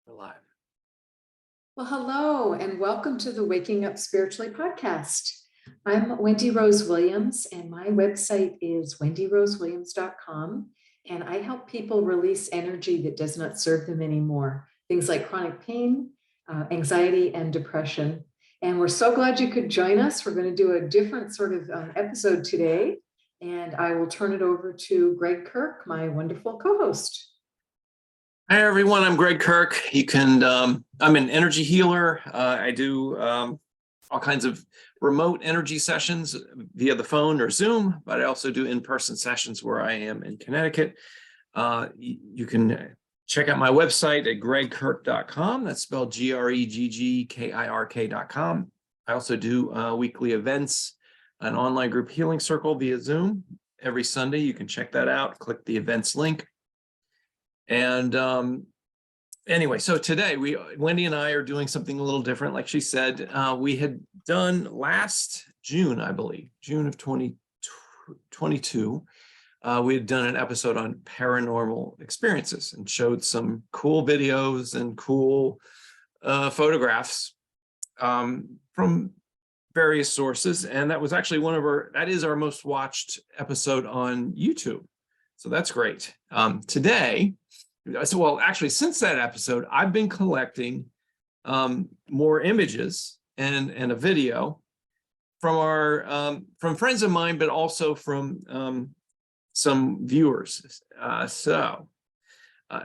We're live. Well, hello, and welcome to the Waking Up Spiritually podcast. I'm Wendy Rose Williams, and my website is wendyrosewilliams.com. And I help people release energy that does not serve them anymore. Things like chronic pain, anxiety, and depression. And we're so glad you could join us. We're going to do a different sort of episode today. And I will turn it over to Gregg Kirk, my wonderful co-host. Hi, everyone. I'm Gregg Kirk. You can, I'm an energy healer. I do all kinds of remote energy sessions via the phone or Zoom, but I also do in-person sessions where I am in Connecticut. You can check out my website at greggkirk.com. That's spelled GREGGKIRK.com. I also do weekly events, an online group healing circle via Zoom every Sunday. You can check that out. Click the events link. And anyway, so today Wendy and I are doing something a little different. Like she said, we had done last June, I believe, June of 2022. We had done an episode on paranormal experiences and showed some cool videos and cool photographs from various sources. And that was actually that is our most watched episode on YouTube. So that's great. Today, well, actually, since that episode, I've been collecting more images and a video from from friends of mine, but also from some viewers.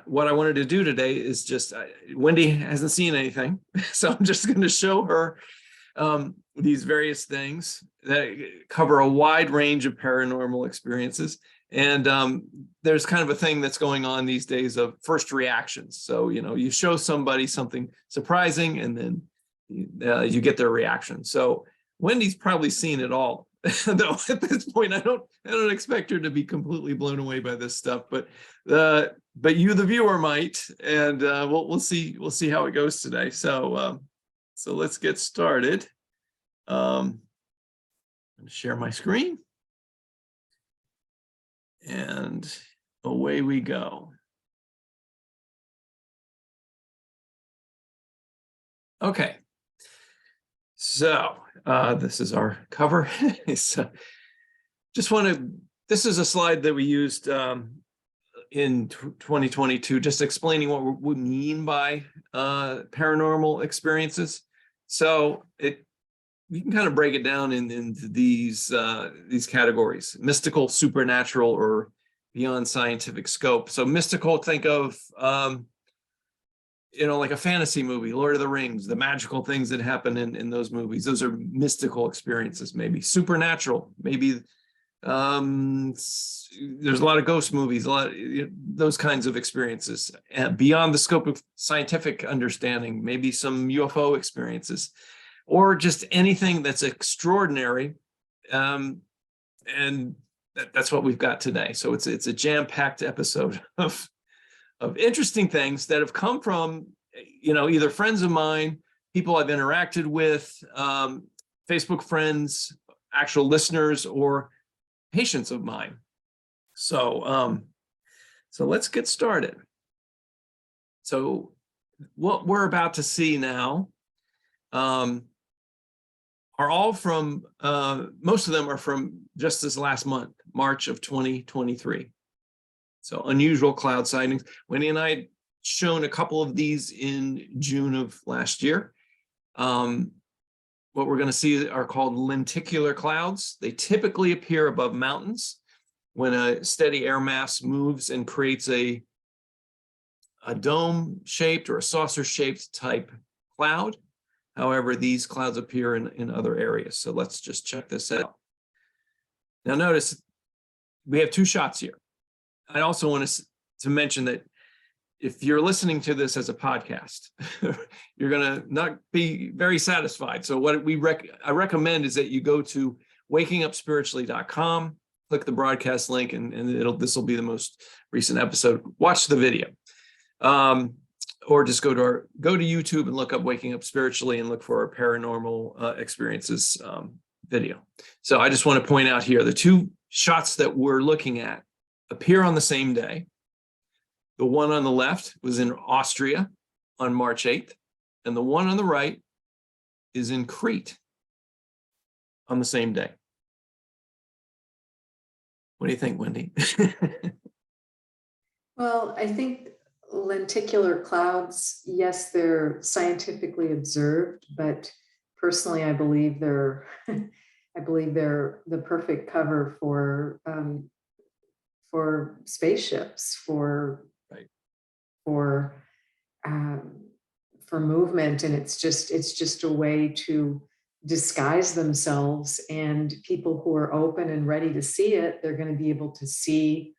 What I wanted to do today is just Wendy hasn't seen anything, so I'm just going to show her these various things that cover a wide range of paranormal experiences. And there's kind of a thing that's going on these days of first reactions. So, you show somebody something surprising and then you get their reaction. So Wendy's probably seen it all, though at this point, I don't expect her to be completely blown away by this stuff, but you, the viewer, might, and we'll see how it goes today. So let's get started. I'm going to share my screen. And away we go. Okay. So this is our cover. This is a slide that we used in 2022, just explaining what we mean by paranormal experiences. So you can kind of break it down into these categories: mystical, supernatural, or beyond scientific scope. So mystical, think of like a fantasy movie, Lord of the Rings, the magical things that happen in those movies. Those are mystical experiences. Maybe supernatural, maybe there's a lot of ghost movies, those kinds of experiences. And beyond the scope of scientific understanding, maybe some UFO experiences, or just anything that's extraordinary. And that's what we've got today. So it's a jam-packed episode of interesting things that have come from, either friends of mine, people I've interacted with, Facebook friends, actual listeners, or patients of mine. So let's get started. So what we're about to see now are all from, most of them are from just this last month, March of 2023. So unusual cloud sightings. Wendy and I had shown a couple of these in June of last year. What we're going to see are called lenticular clouds. They typically appear above mountains when a steady air mass moves and creates a dome-shaped or a saucer-shaped type cloud. However, these clouds appear in other areas. So let's just check this out. Now notice we have two shots here. I also want to mention that if you're listening to this as a podcast, you're going to not be very satisfied. So what I recommend is that you go to wakingupspiritually.com, click the broadcast link, and this will be the most recent episode. Watch the video. Or just go to YouTube and look up Waking Up Spiritually and look for our paranormal experiences video. So I just want to point out here, the two shots that we're looking at appear on the same day. The one on the left was in Austria, on March 8th, and the one on the right is in Crete on the same day. What do you think, Wendy? Well, I think lenticular clouds, yes, they're scientifically observed, but personally, I believe they're I believe they're the perfect cover for spaceships, Right. for um, for movement, and it's just a way to disguise themselves. And people who are open and ready to see it, they're going to be able to see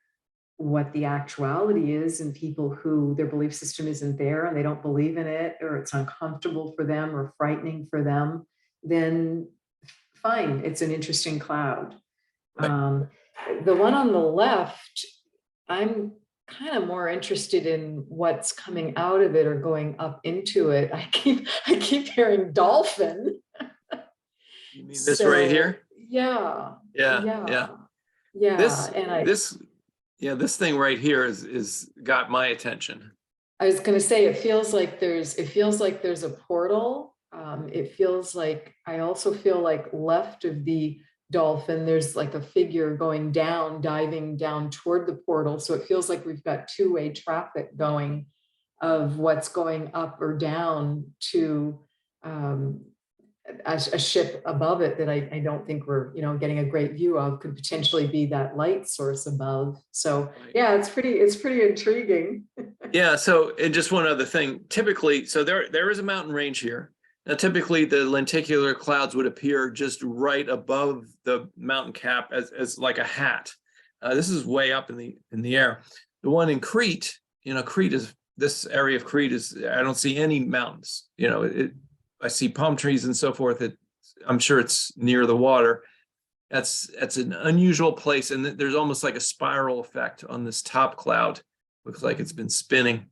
what the actuality is. And people who their belief system isn't there and they don't believe in it, or it's uncomfortable for them or frightening for them, then fine, it's an interesting cloud. Right. The one on the left, I'm kind of more interested in what's coming out of it or going up into it. I keep hearing dolphin. You mean this right here? Yeah. Yeah. Yeah. This And this thing right here is got my attention. I was going to say, it feels like there's a portal. I also feel like left of the dolphin, there's like a figure going down, diving down toward the portal. So it feels like we've got two-way traffic going of what's going up or down to a ship above it that I don't think we're getting a great view of. Could potentially be that light source above. So yeah, it's pretty intriguing. Yeah. So, and just one other thing, typically, so there is a mountain range here. Now, typically the lenticular clouds would appear just right above the mountain cap as like a hat. This is way up in the air. The one in Crete, this area of Crete I don't see any mountains. I see palm trees and so forth. I'm sure it's near the water. That's an unusual place, and there's almost like a spiral effect on this top cloud. Looks like it's been spinning.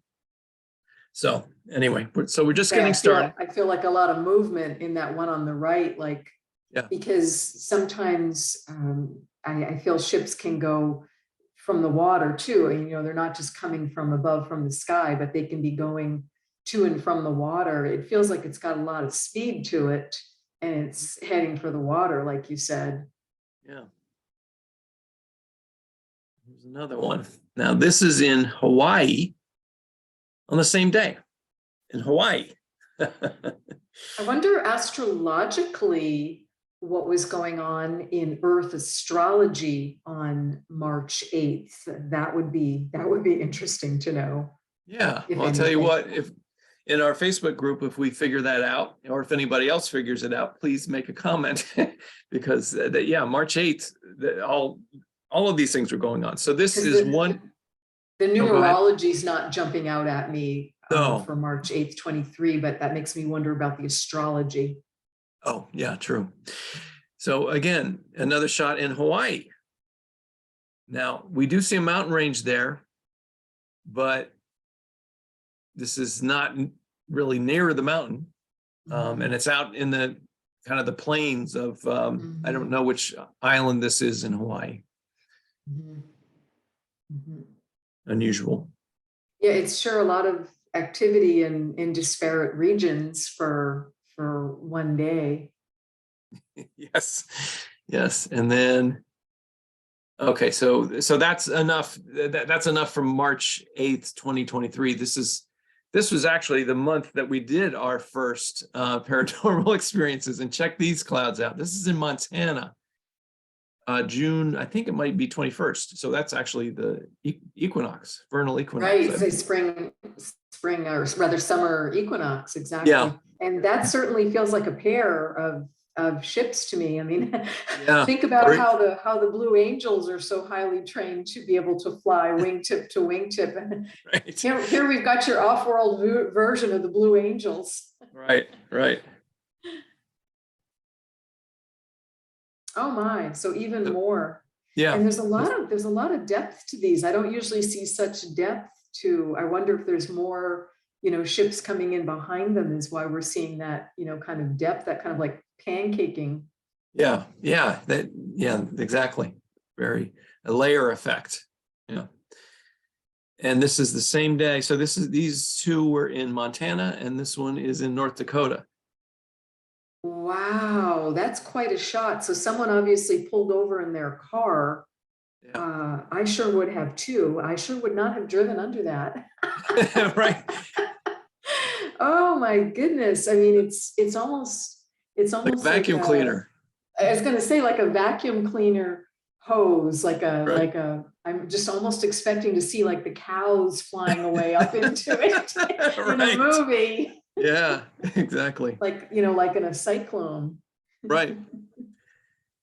So anyway, so we're just getting started. I feel like a lot of movement in that one on the right, because sometimes I feel ships can go from the water too. And, they're not just coming from above, from the sky, but they can be going to and from the water. It feels like it's got a lot of speed to it, and it's heading for the water, like you said. Yeah. Here's another one. Now, this is in Hawaii on the same day in Hawaii. I wonder astrologically what was going on in Earth astrology on March 8th. That would be interesting to know. Yeah, well, I'll tell you what, if in our Facebook group, if we figure that out, or if anybody else figures it out, please make a comment because March 8th, all of these things are going on. So this is one. The numerology is not jumping out at me for March 8th, 23, but that makes me wonder about the astrology. Oh, yeah, true. So again, another shot in Hawaii. Now, we do see a mountain range there, but this is not really near the mountain. And it's out in the kind of the plains of, I don't know which island this is in Hawaii. Unusual. Yeah, it's sure a lot of activity in disparate regions for one day. Yes. And then, okay, so that's enough. That's enough from March 8th, 2023. This was actually the month that we did our first paranormal experiences. And check these clouds out. This is in Montana. June, I think it might be 21st. So that's actually the equinox, vernal equinox. Right, so spring, or rather summer equinox, exactly. Yeah. And that certainly feels like a pair of ships to me. I mean, think about how the Blue Angels are so highly trained to be able to fly wingtip to wingtip. Right. Here we've got your off-world version of the Blue Angels. Right. Oh my, so even more. Yeah. And there's a lot of depth to these. I don't usually see such depth to. I wonder if there's more, ships coming in behind them is why we're seeing that, kind of depth, that kind of like pancaking. Yeah, exactly. A layer effect. Yeah. And this is the same day. So these two were in Montana and this one is in North Dakota. Wow, that's quite a shot. So someone obviously pulled over in their car. Yeah. I sure would have too. I sure would not have driven under that. Right. Oh my goodness. I mean, it's Like almost like vacuum cleaner. I was gonna say like a vacuum cleaner hose, Right. I'm just almost expecting to see like the cows flying away up into it in a Right. movie. Yeah, exactly. Like, like in a cyclone. Right.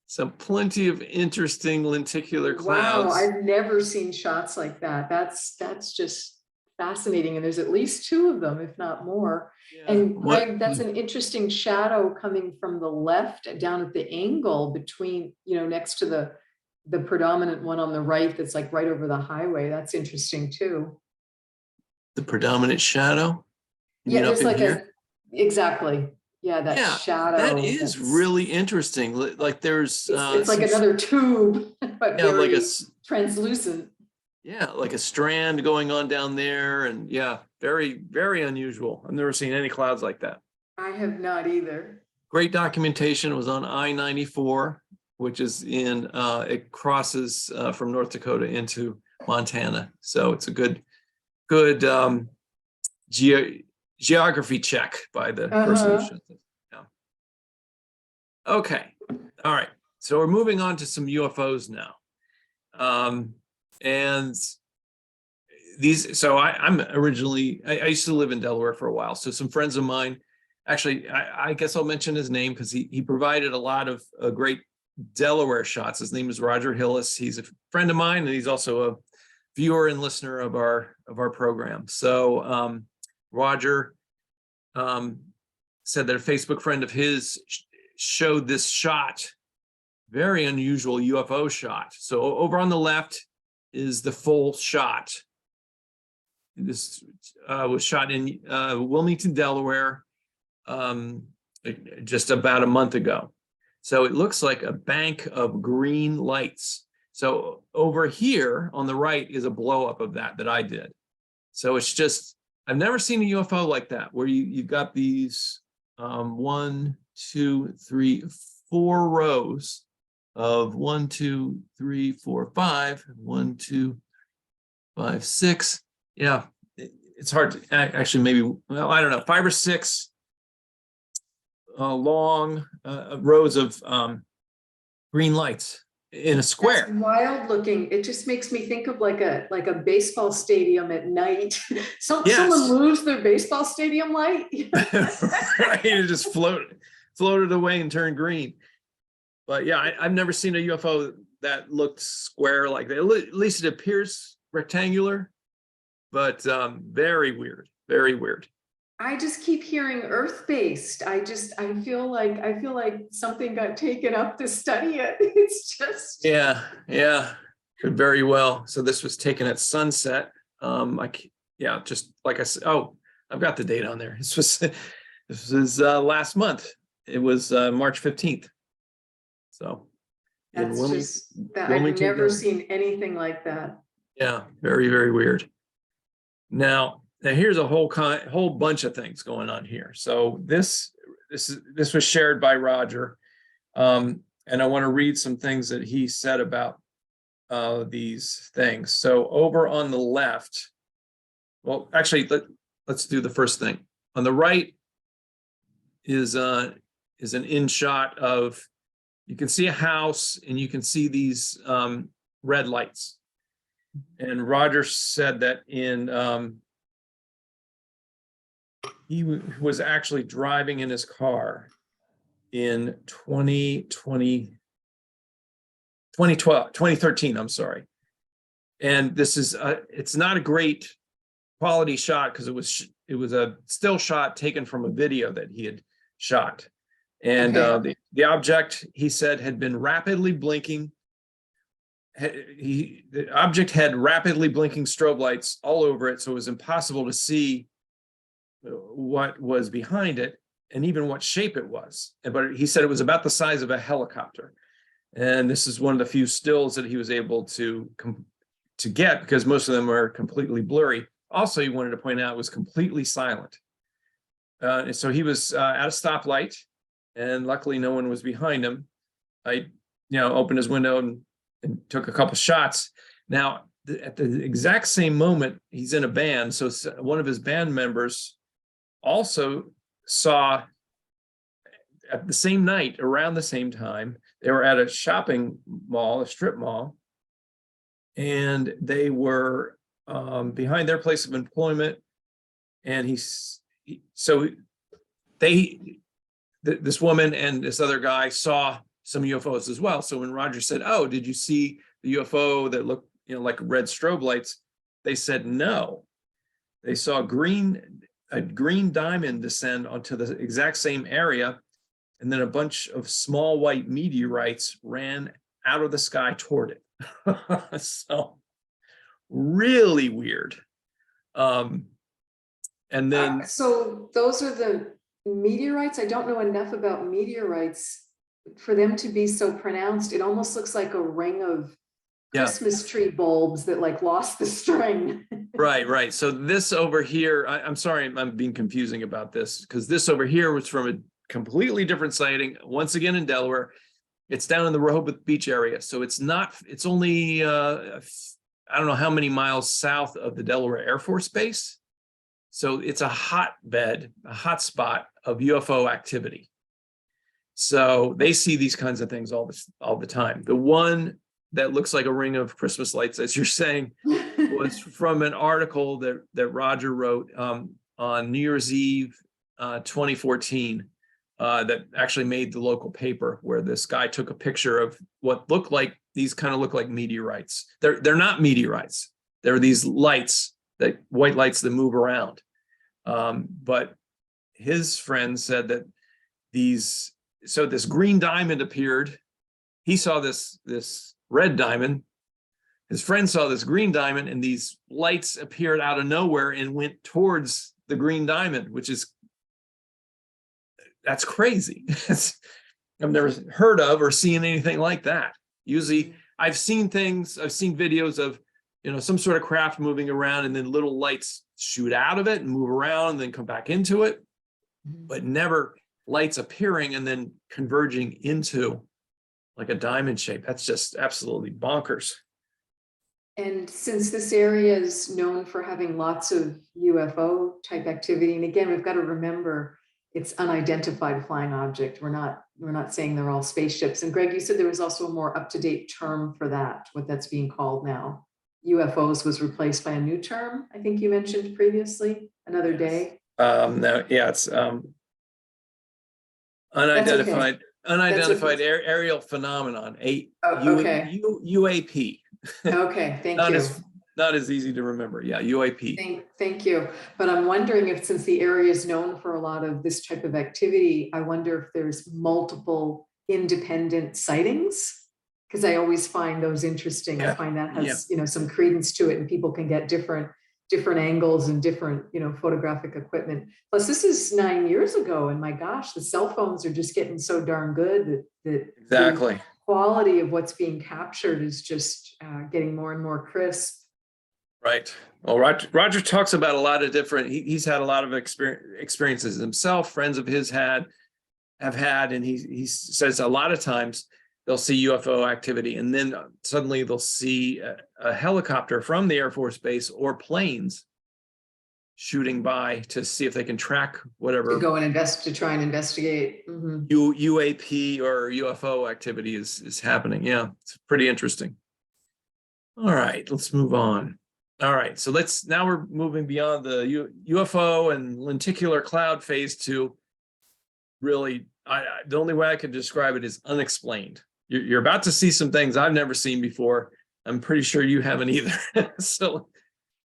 So plenty of interesting lenticular Wow, clouds. I've never seen shots like that. That's just fascinating. And there's at least two of them, if not more. Yeah. And Greg, that's an interesting shadow coming from the left down at the angle between, next to the predominant one on the right that's like right over the highway. That's interesting too. The predominant shadow. You Yeah, mean up there's in like here? exactly. Yeah, that Yeah, that shadow. is really interesting. Like there's It's like some, another tube, but yeah, like very translucent. like a strand going on down there, and yeah, very, very unusual. I've never seen any clouds like that. I have not either. Great documentation. It was on I-94, which is it crosses from North Dakota into Montana. So it's a good geography check by the person who shot this. Yeah. Okay. All right. So we're moving on to some UFOs now. And I'm originally, I used to live in Delaware for a while. So some friends of mine, actually, I guess I'll mention his name because he provided a lot of great Delaware shots. His name is Roger Hillis. He's a friend of mine, and he's also a viewer and listener of our program. So Roger said that a Facebook friend of his showed this shot, very unusual UFO shot. So over on the left is the full shot. This was shot in Wilmington, Delaware, just about a month ago. So it looks like a bank of green lights. So over here on the right is a blow up of that I did. So it's just, I've never seen a UFO like that, where you've got these 1, 2, 3, 4 rows of 1, 2, 3, 4, 5, 1, 2, 5, 6. Yeah, it's hard to actually maybe, well, I don't know, 5 or 6 long rows of green lights in a square. That's wild looking. It just makes me think of like a baseball stadium at night. Someone lose their baseball stadium light. Right, it just floated away and turned green. But yeah, I've never seen a UFO that looked square like that. At least it appears rectangular, but very weird, very weird. I just keep hearing Earth-based. I feel like something got taken up to study it. It's just could very well. So this was taken at sunset. Just like I said. Oh, I've got the date on there. This was last month. It was March 15th. So that's I've Wilmington, never seen anything like that. Yeah, very, very weird. Now here's a whole bunch of things going on here. So this was shared by Roger, and I want to read some things that he said about these things. So over on the left, well, actually, let's do the first thing. On the right is an in shot of, you can see a house and you can see these red lights. And Roger said that he was actually driving in his car in 2013, I'm sorry. And this is it's not a great quality shot because it was a still shot taken from a video that he had shot. And the object, he said, had been rapidly blinking. The object had rapidly blinking strobe lights all over it, so it was impossible to see what was behind it and even what shape it was. But he said it was about the size of a helicopter. And this is one of the few stills that he was able to to get, because most of them are completely blurry. Also, he wanted to point out, was completely silent. And so he was at a stoplight, and luckily no one was behind him. I, opened his window and took a couple shots. Now, at the exact same moment, he's in a band. So one of his band members also saw, at the same night, around the same time, they were at a shopping mall, a strip mall, and they were behind their place of employment. And this woman and this other guy saw some UFOs as well. So when Roger said, "Oh, did you see the UFO that looked, like red strobe lights?" They said no. They saw a green diamond descend onto the exact same area, and then a bunch of small white meteorites ran out of the sky toward it. So really weird. And then so those are the meteorites. I don't know enough about meteorites for them to be so pronounced. It almost looks like a ring of Christmas tree bulbs that like lost the string. Right. So this over here, I'm sorry, I'm being confusing about this, because this over here was from a completely different sighting, once again in Delaware. It's down in the Rehoboth Beach area. So it's only, I don't know how many miles south of the Delaware Air Force Base. So it's a hotbed, a hotspot of UFO activity. So they see these kinds of things all the time. The one that looks like a ring of Christmas lights, as you're saying, was from an article that Roger wrote on New Year's Eve 2014 that actually made the local paper, where this guy took a picture of what looked like, these kind of look like meteorites. They're not meteorites. They're these lights, white lights that move around. But his friend said that this green diamond appeared. He saw this red diamond. His friend saw this green diamond, and these lights appeared out of nowhere and went towards the green diamond, that's crazy. I've never heard of or seen anything like that. Usually I've seen videos of, some sort of craft moving around, and then little lights shoot out of it and move around and then come back into it, but never lights appearing and then converging into like a diamond shape. That's just absolutely bonkers. And since this area is known for having lots of UFO type activity, and again, we've got to remember it's unidentified flying object. We're not saying they're all spaceships. And Gregg, you said there was also a more up-to-date term for that, what that's being called now. UFOs was replaced by a new term, I think you mentioned previously, another day. No, yeah, it's unidentified aerial phenomenon, UAP. Okay, thank you. Not as easy to remember. Yeah, UAP. Thank you. But I'm wondering if, since the area is known for a lot of this type of activity, I wonder if there's multiple independent sightings, because I always find those interesting. I find that has some credence to it, and people can get different angles and different photographic equipment. Plus, this is 9 years ago, and my gosh, the cell phones are just getting so darn good that exactly the quality of what's being captured is just getting more and more crisp. Right. Well, Roger talks about a lot of different. He's had a lot of experiences himself. Friends of his have had, and he says a lot of times they'll see UFO activity, and then suddenly they'll see a helicopter from the Air Force Base or planes shooting by to see if they can track whatever. To go and to try and investigate. Mm-hmm. UAP or UFO activity is happening. Yeah, it's pretty interesting. All right, let's move on. All right, so now we're moving beyond the UFO and lenticular cloud phase to really, the only way I could describe it is unexplained. You're about to see some things I've never seen before. I'm pretty sure you haven't either. So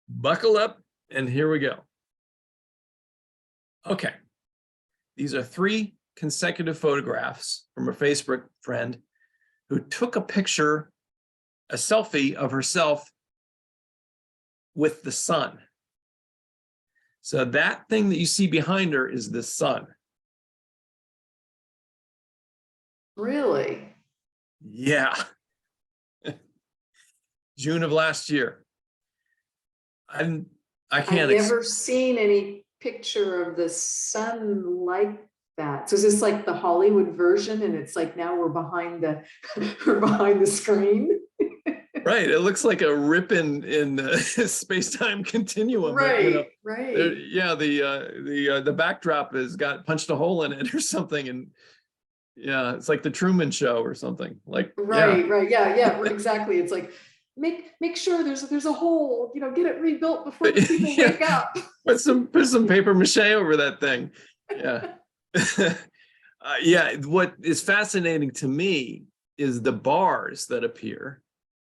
buckle up, and here we go. Okay, these are 3 consecutive photographs from a Facebook friend who took a selfie of herself with the sun. So that thing that you see behind her is the sun. Really? Yeah. June of last year. I I've can't. never seen any picture of the sun like that. So is this like the Hollywood version, and it's like now we're behind the we're behind the screen? Right. It looks like a rip in the space-time continuum. But, Right, right. yeah, the backdrop has got punched a hole in it or something, and yeah, it's like the Truman Show or something. Like, yeah, Right, yeah, exactly. It's like make sure there's a hole, get it rebuilt before the people yeah, wake up. put some paper mache over that thing. Yeah. Yeah. What is fascinating to me is the bars that appear.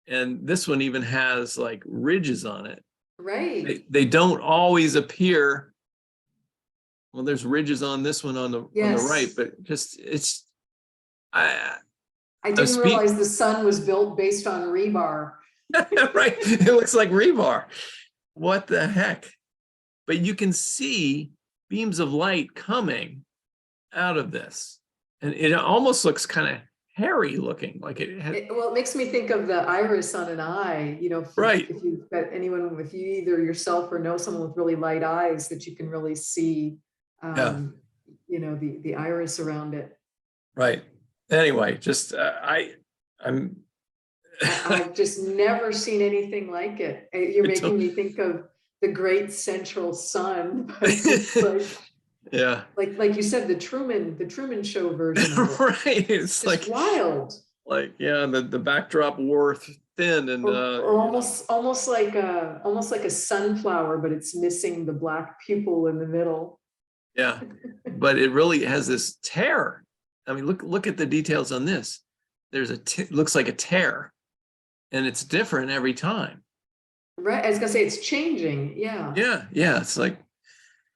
And this one even has like ridges on it. Right. They don't always appear. Well, there's ridges on this one on the right, Yes. but just I I was didn't realize the sun was built based on rebar. right. It looks like rebar. What the heck? But you can see beams of light coming out of this, and it almost looks kind of hairy looking, like it had, Well, it makes me think of the iris on an eye. right. If you've got anyone, if you either yourself or know someone with really light eyes, that you can really see, Yeah. the iris around it. Right. Anyway, just I'm I've just never seen anything like it. You're making me think of the Great Central Sun, but it's like, yeah. like you said, the Truman Show version of it. Right. It's like Wild. like, yeah, the backdrop wore thin and Or almost like a sunflower, but it's missing the black pupil in the middle. yeah, but it really has this tear. I mean, look at the details on this. There's looks like a tear, and it's different every time. Right. I was gonna say it's changing. Yeah. Yeah, it's like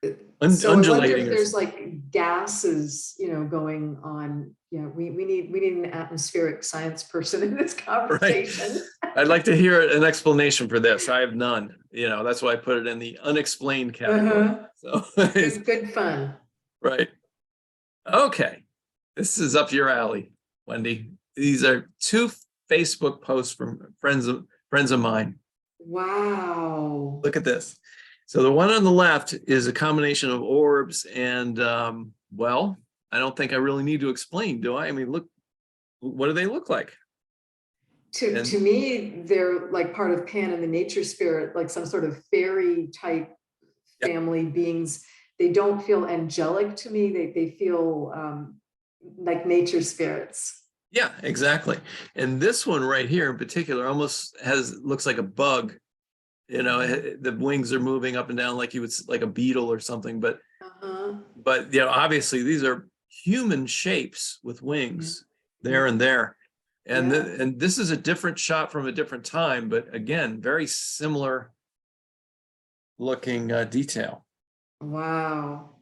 So I wonder undulating. if there's like gases, going on. Yeah, we need an atmospheric science person in this conversation. Right. I'd like to hear an explanation for this. I have none. That's why I put it in the unexplained category. So Good fun. right. Okay. This is up your alley, Wendy. These are 2 Facebook posts from friends of mine. Wow. Look at this. So the one on the left is a combination of orbs and, well, I don't think I really need to explain, do I? I mean, look, what do they look like? To me, they're like part of Pan and the nature spirit, like some sort of fairy type family beings. They don't feel angelic to me. They feel like nature spirits. Yeah, exactly. And this one right here in particular almost looks like a bug. The wings are moving up and down like you would, like a beetle or something. But obviously these are human shapes with wings there and there. And and this is a different shot from a different time, but again, very similar looking detail. Wow.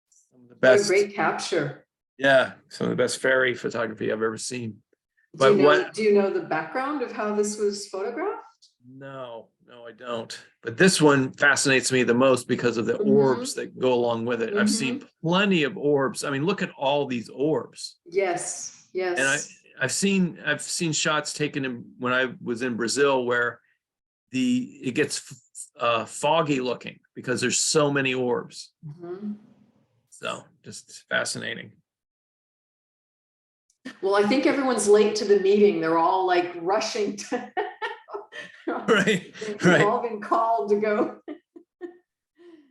Some of the best. What a great capture. Yeah, some of the best fairy photography I've ever seen. But do you know the background of how this was photographed? No, I don't. But this one fascinates me the most because of the orbs that go along with it. I've seen plenty of orbs. I mean, look at all these orbs. Yes. And I've seen shots taken when I was in Brazil where it gets foggy looking because there's so many orbs. So just fascinating. Well, I think everyone's late to the meeting. They're all like rushing to right. They've all been called to go.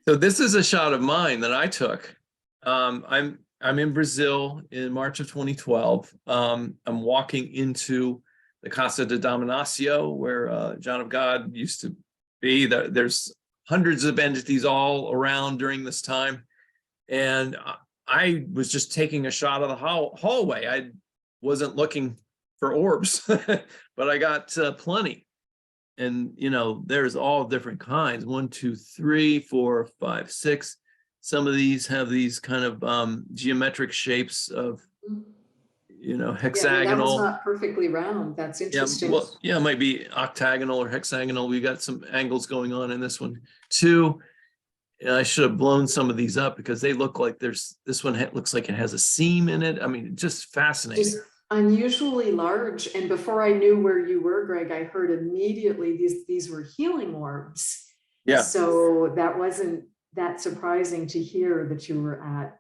So this is a shot of mine that I took. I'm in Brazil in March of 2012. I'm walking into the Casa de Dominacio, where John of God used to be. There's hundreds of entities all around during this time. And I was just taking a shot of the hallway. I wasn't looking for orbs, but I got plenty. And, there's all different kinds. 1, 2, 3, 4, 5, 6. Some of these have these kind of geometric shapes of, hexagonal. Yeah, that was not perfectly round. That's interesting. It might be octagonal or hexagonal. We got some angles going on in this one too. I should have blown some of these up because they look like this one looks like it has a seam in it. I mean, just fascinating. unusually large. And before I knew where you were, Greg, I heard immediately these were healing orbs. Yeah, So that wasn't that surprising to hear that you were at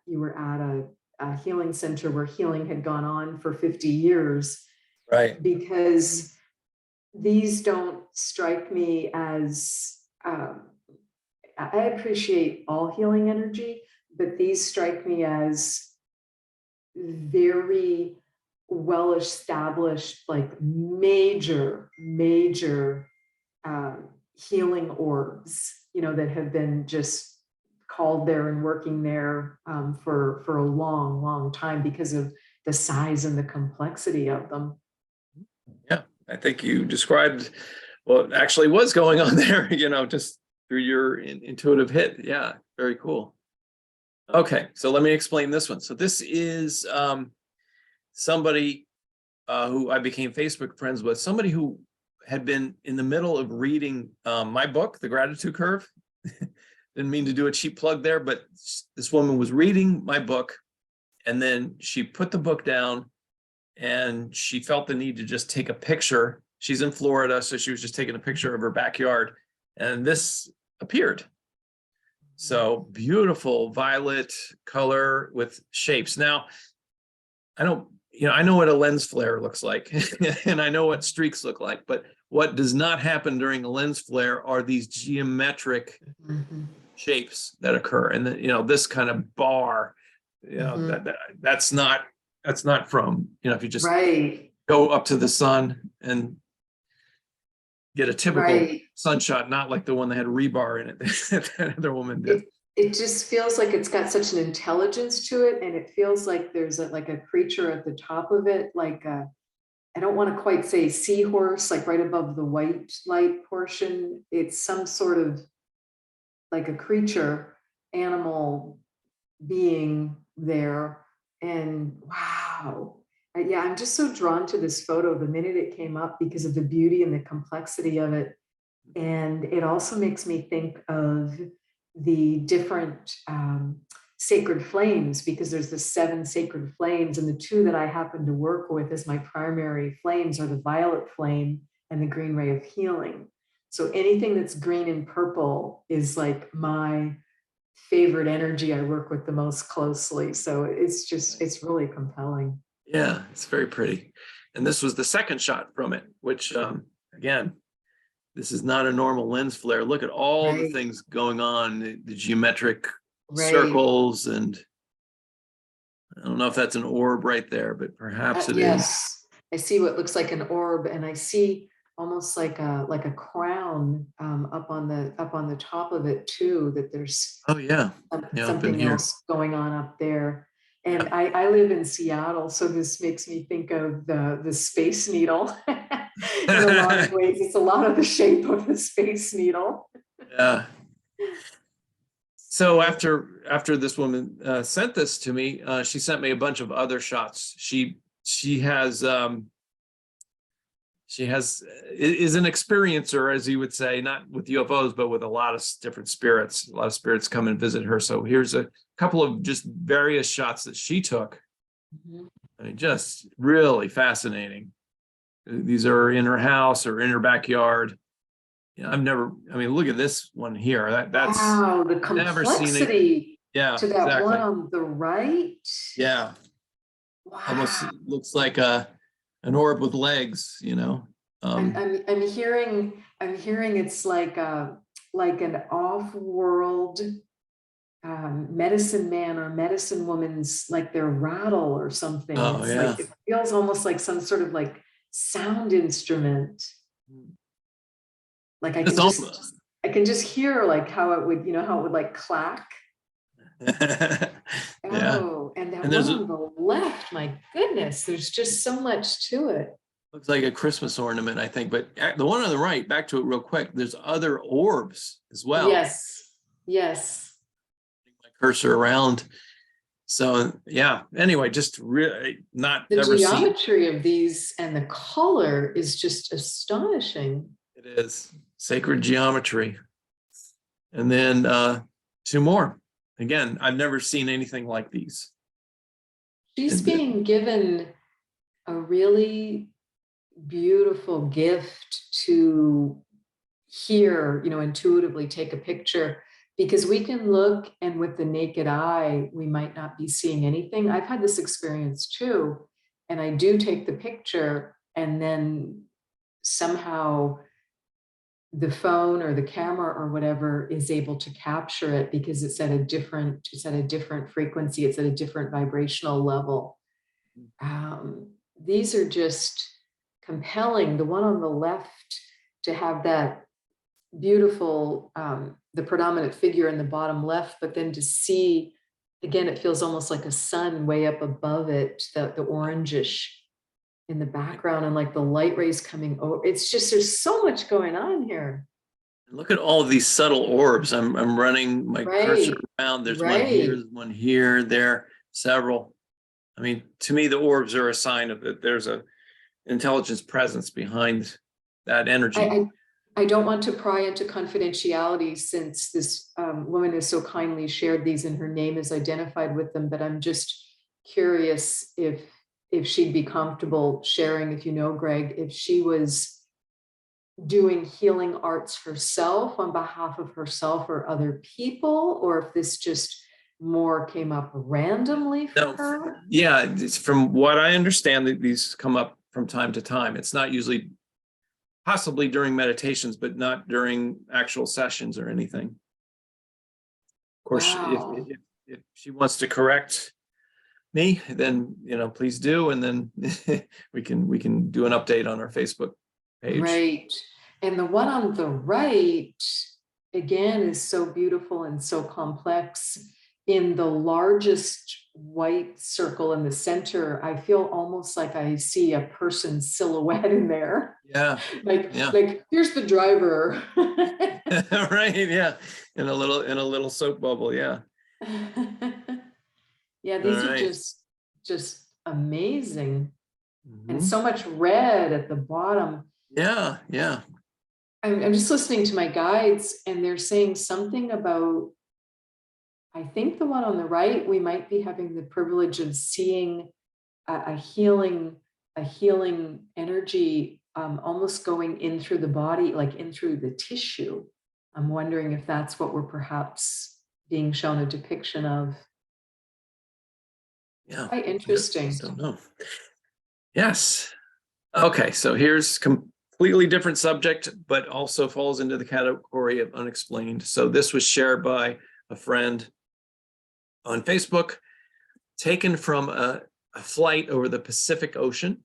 a healing center where healing had gone on for 50 years, right. because these don't strike me as I appreciate all healing energy, but these strike me as very well established, like major healing orbs, that have been just called there and working there for a long time because of the size and the complexity of them. Yeah, I think you described what actually was going on there, just through your intuitive hit. Yeah, very cool. Okay, so let me explain this one. So this is somebody who I became Facebook friends with, somebody who had been in the middle of reading my book, The Gratitude Curve. Didn't mean to do a cheap plug there, but this woman was reading my book, and then she put the book down and she felt the need to just take a picture. She's in Florida, so she was just taking a picture of her backyard, and this appeared. So beautiful violet color with shapes. Now, I know what a lens flare looks like, and I know what streaks look like, but what does not happen during a lens flare are these geometric shapes that occur. And then, this kind of bar, that's not from, if you just Right. go up to the sun and get a typical Right. sunshot, not like the one that had rebar in it that other woman did. It just feels like it's got such an intelligence to it, and it feels like there's like a creature at the top of it, like I don't want to quite say seahorse, like right above the white light portion. It's some sort of like a creature, animal being there. And wow. Yeah, I'm just so drawn to this photo the minute it came up because of the beauty and the complexity of it. And it also makes me think of the different sacred flames, because there's the 7 sacred flames, and the 2 that I happen to work with as my primary flames are the violet flame and the green ray of healing. So anything that's green and purple is like my favorite energy I work with the most closely. So it's really compelling. Yeah, it's very pretty. And this was the second shot from it, which again, this is not a normal lens flare. Look at all the Right. things going on, the geometric Right. circles, and I don't know if that's an orb right there, but perhaps it is. Yes, I see what looks like an orb, and I see almost like a crown up on the top of it too, that there's Oh yeah, yeah, up in something here. else going on up there. And Yeah. I live in Seattle, so this makes me think of the Space Needle. In a lot of ways, it's a lot of the shape of the Space Needle. Yeah. So after this woman sent this to me, she sent me a bunch of other shots. She has is an experiencer, as you would say, not with UFOs, but with a lot of different spirits. A lot of spirits come and visit her. So here's a couple of just various shots that she took. I mean, just really fascinating. These are in her house or in her backyard. Yeah, look at this one here. That's wow, the never seen it. complexity Yeah, to that exactly. one on the right. Yeah, Wow. almost looks like an orb with legs. I'm hearing it's like an off-world medicine man or medicine woman's, like their rattle or something. Oh, It's yeah. like it feels almost like some sort of like sound instrument. Like I can just hear like how it would like clack. Yeah. Oh, and that And one on the left, my goodness, there's just so much to it. looks like a Christmas ornament, I think. But the one on the right, back to it real quick, there's other orbs as well. Yes. My cursor around. So yeah, anyway, just really not The ever seen. geometry of these and the color is just astonishing. It is sacred geometry. And then 2 more. Again, I've never seen anything like these. She's being given a really beautiful gift to hear, intuitively take a picture, because we can look and with the naked eye, we might not be seeing anything. I've had this experience too. And I do take the picture and then somehow the phone or the camera or whatever is able to capture it because it's at a different frequency. It's at a different vibrational level. These are just compelling. The one on the left, to have that beautiful, the predominant figure in the bottom left, but then to see, again, it feels almost like a sun way up above it, the orangish in the background, and like the light rays coming over. It's just, there's so much going on here. Look at all of these subtle orbs. I'm running my cursor around. There's one here, there's one here, there, several. I mean, to me, the orbs are a sign of that there's a intelligence presence behind that energy. I don't want to pry into confidentiality, since this woman has so kindly shared these and her name is identified with them, but I'm just curious if she'd be comfortable sharing, if you know, Gregg, if she was doing healing arts herself on behalf of herself or other people, or if this just more came up randomly for her. Yeah, it's from what I understand, that these come up from time to time. It's not usually, possibly during meditations, but not during actual sessions or anything. Of course, if she wants to correct me, then please do, and then we can do an update on our Facebook page. Right. And the one on the right, again, is so beautiful and so complex. In the largest white circle in the center, I feel almost like I see a person's silhouette in there. Yeah. Like here's the driver. Right. Yeah. In a little soap bubble. Yeah. Yeah, these are just amazing. And so much red at the bottom. Yeah. Yeah. I'm just listening to my guides, and they're saying something about, I think the one on the right, we might be having the privilege of seeing a healing energy, almost going in through the body, like in through the tissue. I'm wondering if that's what we're perhaps being shown a depiction of. Yeah. Quite interesting. I don't know. Yes. Okay. So here's completely different subject, but also falls into the category of unexplained. So this was shared by a friend on Facebook, taken from a flight over the Pacific Ocean.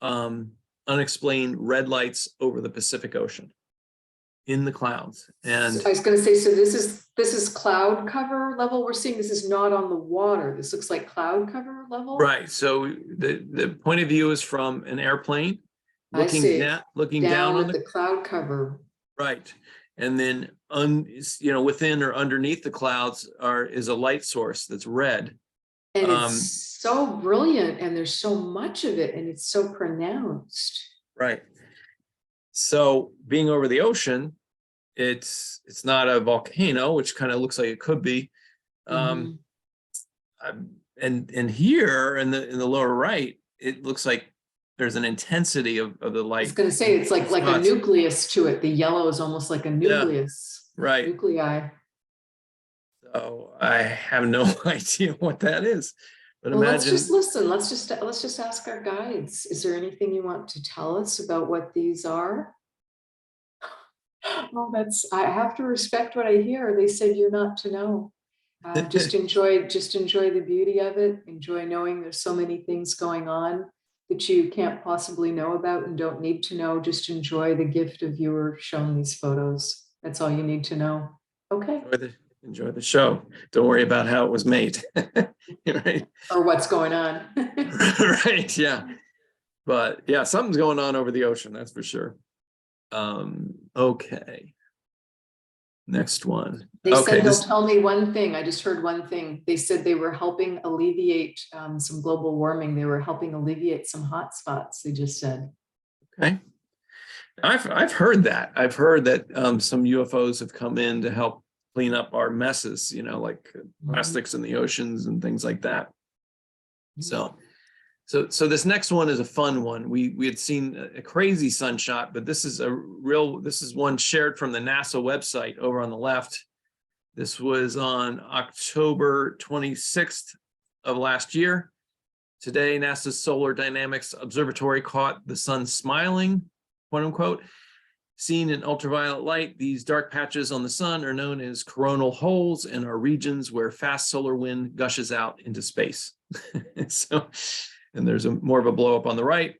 Unexplained red lights over the Pacific Ocean in the clouds. And I was going to say, so this is cloud cover level we're seeing. This is not on the water. This looks like cloud cover level. Right. So the point of view is from an airplane looking down on the cloud cover. Right. And then within or underneath the clouds is a light source that's red. And it's so brilliant, and there's so much of it, and it's so pronounced. Right. So being over the ocean, it's not a volcano, which kind of looks like it could be. And here in the lower right, it looks like there's an intensity of the light. I was going to say, it's like a nucleus to it. The yellow is almost like a nucleus. Yeah, right. Nuclei. So I have no idea what that is. But well, let's just listen. Let's just ask our guides. Is there anything you want to tell us about what these are? Oh, I have to respect what I hear. They said you're not to know. Just enjoy the beauty of it. Enjoy knowing there's so many things going on that you can't possibly know about and don't need to know. Just enjoy the gift of you were shown these photos. That's all you need to know. Okay. Enjoy the show. Don't worry about how it was made. Right. Or what's going on. Right. Yeah. But yeah, something's going on over the ocean. That's for sure. Okay. Next one. They said they'll tell me one thing. I just heard one thing. They said they were helping alleviate some global warming. They were helping alleviate some hot spots. They just said. Okay. I've heard that. I've heard that some UFOs have come in to help clean up our messes, like plastics in the oceans and things like that. So So this next one is a fun one. We had seen a crazy sunshot, but this is one shared from the NASA website over on the left. This was on October 26th of last year. Today, NASA's Solar Dynamics Observatory caught the sun smiling, quote unquote. Seen in ultraviolet light, these dark patches on the sun are known as coronal holes and are regions where fast solar wind gushes out into space. And there's more of a blow up on the right.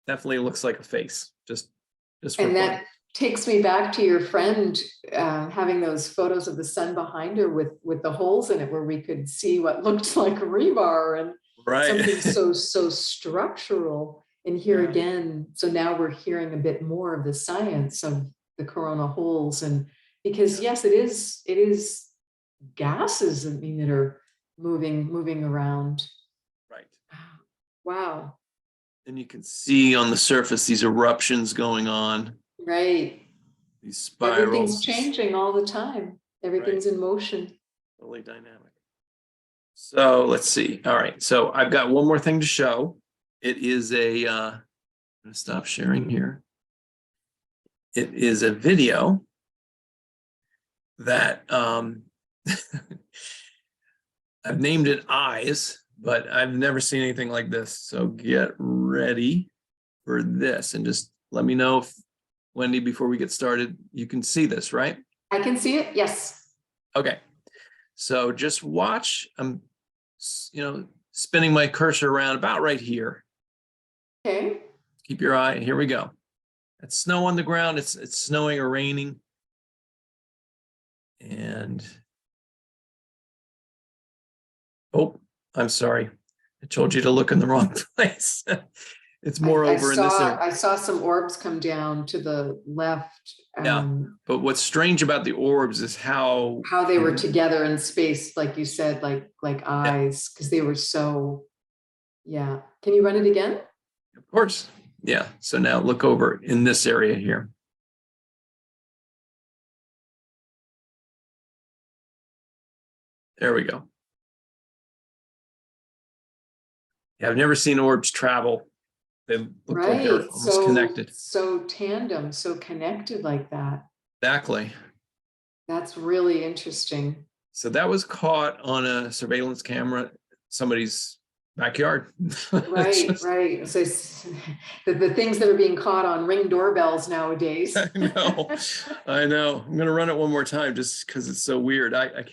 Definitely looks like a face, just for And fun. that takes me back to your friend having those photos of the sun behind her with the holes in it, where we could see what looked like rebar and something so structural. And here again, so now we're hearing a bit more of the science of the coronal holes, and because yes, it is gases, I mean, that are moving around. Right. Wow. And you can see on the surface these eruptions going on. Right. These spirals. Everything's changing all the time. Everything's in motion. Really dynamic. So let's see. All right. So I've got one more thing to show. It is I'm going to stop sharing here. It is a video that I've named it Eyes, but I've never seen anything like this. So get ready for this and just let me know if, Wendy, before we get started, you can see this, right? I can see it. Yes. Okay. So just watch. I'm, spinning my cursor around about right here. Okay. Keep your eye. Here we go. It's snow on the ground. It's snowing or raining. And oh, I'm sorry. I told you to look in the wrong place. It's more over in this area. I saw some orbs come down to the left. Yeah. But what's strange about the orbs is how they were together in space, like you said, like eyes, because they were so. Yeah. Can you run it again? Of course. Yeah. So now look over in this area here. There we go. Yeah, I've never seen orbs travel. They look like they're almost connected. So tandem, so connected like that. Exactly. That's really interesting. So that was caught on a surveillance camera, somebody's backyard. Right. So the things that are being caught on Ring doorbells nowadays. I know. I'm going to run it one more time just because it's so weird. I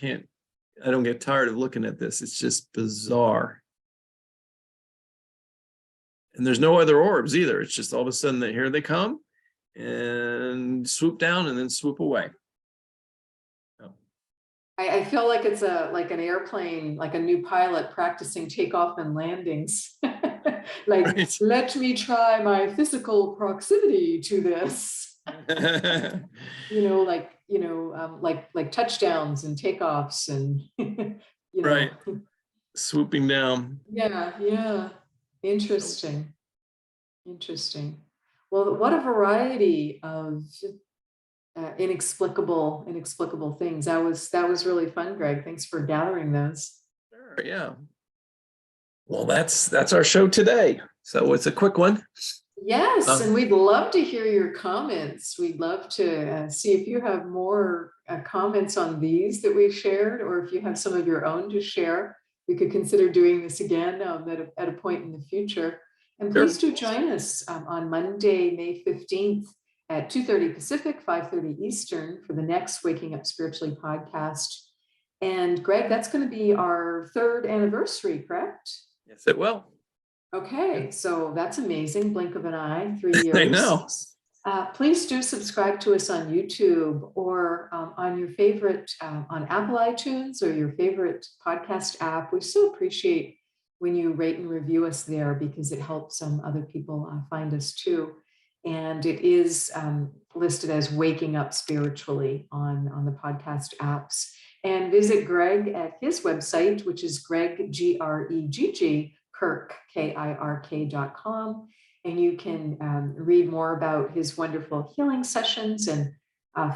don't get tired of looking at this. It's just bizarre. And there's no other orbs either. It's just all of a sudden that here they come and swoop down and then swoop away. I feel like it's like an airplane, like a new pilot practicing takeoff and landings. Let me try my physical proximity to this. Like touchdowns and takeoffs and Right. Swooping down. Yeah. Interesting. Well, what a variety of inexplicable things. That was really fun, Greg. Thanks for gathering those. Sure, yeah. Well, that's our show today. So it's a quick one. Yes, and we'd love to hear your comments. We'd love to see if you have more comments on these that we've shared, or if you have some of your own to share. We could consider doing this again at a point in the future. And please do join us on Monday, May 15th at 2:30 Pacific, 5:30 Eastern for the next Waking Up Spiritually podcast. And Greg, that's going to be our 3rd anniversary, correct? Yes, it will. Okay, so that's amazing. Blink of an eye, 3 years. I know. Please do subscribe to us on YouTube or on your favorite, on Apple iTunes or your favorite podcast app. We so appreciate when you rate and review us there, because it helps other people find us too. And it is listed as Waking Up Spiritually on the podcast apps. And visit Gregg at his website, which is Gregg, Gregg, Kirk, KIRK.com. And you can read more about his wonderful healing sessions and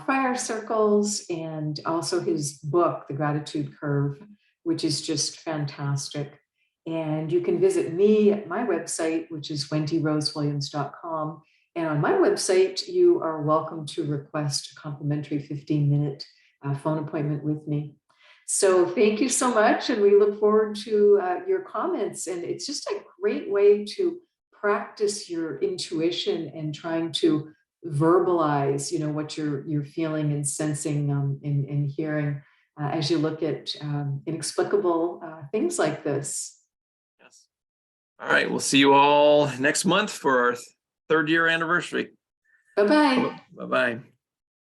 fire circles, and also his book, The Gratitude Curve, which is just fantastic. And you can visit me at my website, which is wendyrosewilliams.com. And on my website, you are welcome to request a complimentary 15-minute phone appointment with me. So thank you so much. And we look forward to your comments. And it's just a great way to practice your intuition and trying to verbalize, what you're feeling and sensing and hearing as you look at inexplicable things like this. Yes. All right. We'll see you all next month for our third year anniversary. Bye-bye. Bye-bye.